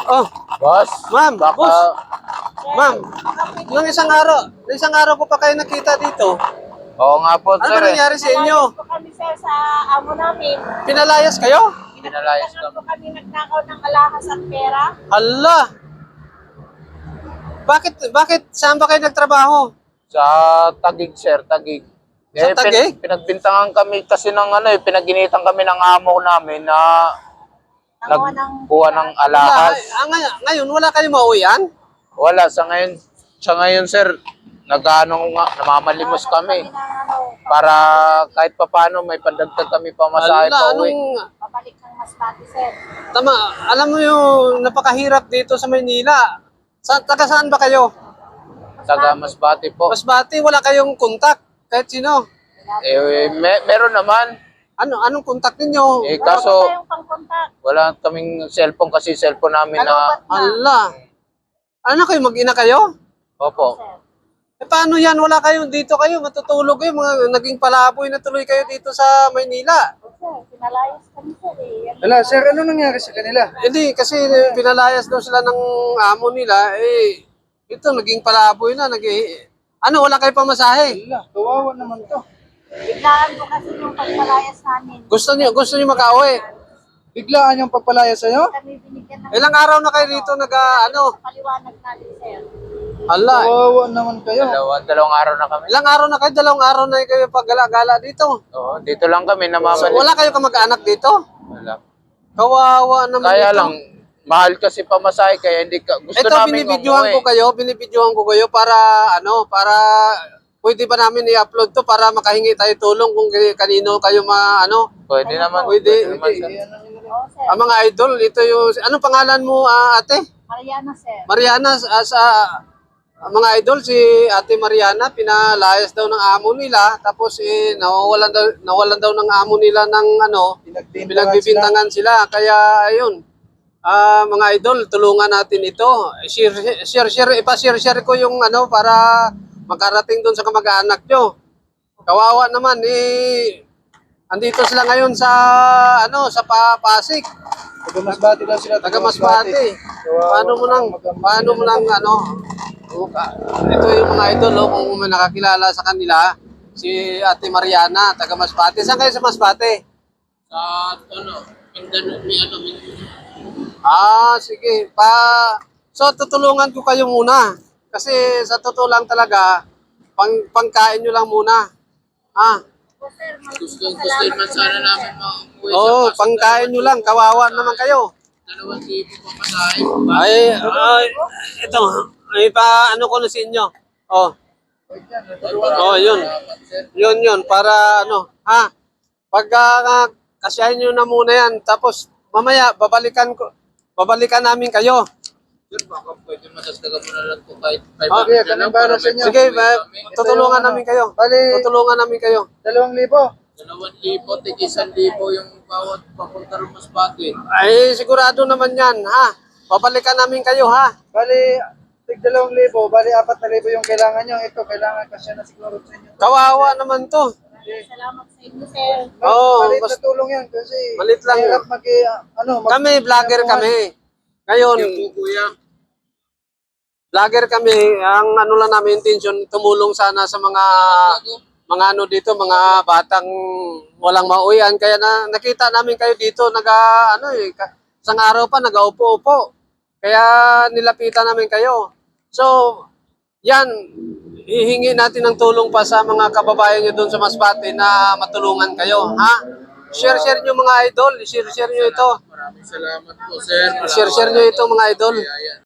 Oh, Boss, ma'am, baka... boss. Ma'am, nung isang araw ko pa kayo nakita dito. Oo nga po, Ano sir. ba nangyari sa inyo? Pinalayas po kami sir sa amo namin. Pinalayas kayo? Pinalayas Pinagtangan po kami nagnakaw ng alahas at pera. Hala. Bakit saan ba kayo nagtrabaho? Sa Taguig, sir, Taguig. Sa Taguig? Pinagbintangan kami kasi ng pinaginitan kami ng amo namin na nagbuha ng alahas. Ngayon wala kayong mauwian? Wala, sa ngayon, sir, namamalimos kami. Para kahit papaano may pandagdag kami pamasahe Hala, pa uwi. Pabalik ng Masbate sir. Tama, alam mo yung napakahirap dito sa Maynila. Taga saan ba kayo? Taga Masbate po. Masbate, wala kayong kontak kahit sino. Meron naman. Anong kontak ninyo? Kaso Wala tayong pang-contact. wala kaming cellphone kasi cellphone namin na... Kalubat na. Hala. Ano kayo, mag-ina kayo? Opo. Sir. Paano yan? Wala kayo dito kayo, matutulog kayo, naging palaboy na tuloy kayo dito sa Maynila. Sir, pinalayas kami sir eh. Wala, sir, ano nangyari sa kanila? Hindi, kasi pinalayas daw sila ng amo nila, ito, naging palaboy na, wala kayo pamasahe? Wala, kawawa naman to. Biglaan po kasi yung pagpalayas namin. Gusto niyo makauwi? Biglaan yung pagpalaya sa'yo? Kami binigyan ng Ilang araw na kayo dito paliwanag namin sir. Hala, Kawawa naman kayo. Dalawang araw na kami. ilang araw na kayo? 2 araw na kayo paggala-gala dito. Oo, dito lang kami namamalimos. Wala kayo kamag-anak dito? Wala. Kawawa naman Kaya ito. lang, mahal kasi pamasahe kaya hindi ka... Gusto Ito, namin binibidyohan ko kayo para pwede ba namin i-upload to para makahingi tayo tulong kung kanino kayo Pwede naman. Pwede. naman, sir. Oo sir. ang mga idol, ito yung, anong pangalan mo, ate? Mariana sir. Mariana, mga idol, si ate Mariana, pinalayas daw ng amo nila, tapos nawalan daw ng amo nila ng pinagbibintangan sila. Kaya ayun, mga idol, tulungan natin ito. Ipa-share ko yung para makarating doon sa kamag-anak nyo. Kawawa naman, andito sila ngayon sa Pasig. Taga Masbate lang sila. Taga Masbate. Paano mo nang ito yung mga idol, kung may nakakilala sa kanila, si Ate Mariana, taga Masbate. Saan kayo sa Masbate? Sa, Mindanao, Sige. So, tutulungan ko kayo muna. Kasi sa totoo lang talaga, pangkain nyo lang muna. Oo sir, gusto naman sana namin mauwi Pangkain nyo lang. Kawawa naman kayo. 2,000 pamasahe. Ito. Paano ko na sa inyo. Yun. Para Pag kasyahin nyo na muna yan. Tapos, mamaya, babalikan namin kayo. Sir, baka pwede madagdagan mo na lang po kahit 500 Okay, kanang para sa inyo. Sige, tutulungan namin kayo. Bali, Tutulungan namin kayo. 2,000. 2,000, tig 1,000 yung bawat papunta rin Masbate. Sigurado naman yan, Babalikan namin kayo, Bali, tig 2,000. Bali, 4,000 yung kailangan nyo. Ito, kailangan kasi na siguro sa inyo. Kawawa naman to. salamat sa inyo sir. Malit na tulong yan kasi Malit lang mahirap Kami, vlogger kami. Ngayon, Kuya, vlogger kami. Ang lang namin intention, tumulong sana sa mga dito, mga batang walang mauwian. Kaya nakita namin kayo dito, isang araw pa, nag-aupo-upo. Kaya nilapitan namin kayo. So, yan, hihingi natin ng tulong pa sa mga kababayan nyo doon sa Masbate na matulungan kayo, Share nyo mga idol, share nyo ito. maraming salamat po, sir. Share nyo ito mga idol.